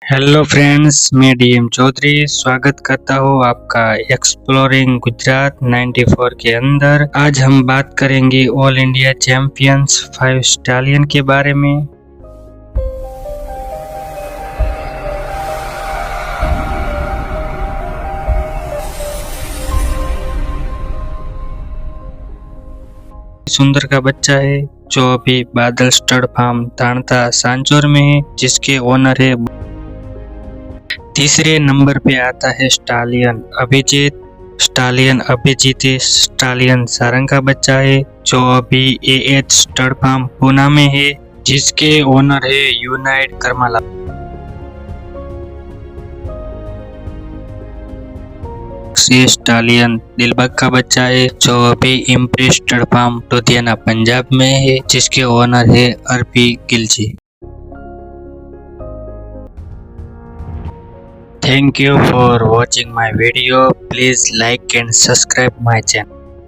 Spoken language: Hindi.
हेलो फ्रेंड्स, मैं डीएम चौधरी स्वागत करता हूँ आपका एक्सप्लोरिंग गुजरात 94 के अंदर। आज हम बात करेंगे ऑल इंडिया चैंपियंस 5 स्टालियन के बारे में। सुंदर का बच्चा है जो अभी बादल स्टड फार्म तानता सांचौर में है, जिसके ओनर है। तीसरे नंबर पे आता है stallion Abhijeet. Stallion Abhijeet stallion Sarang का बच्चा है जो अभी एएच स्टड फार्म पूना में है, जिसके ओनर है यूनाइट करमाला। ये स्टालियन दिलबाग का बच्चा है जो अभी impress stud farm Ludhiana Punjab में है, जिसके ओनर है अरबी गिलजी। Thank you for watching my video. Please like and subscribe my channel.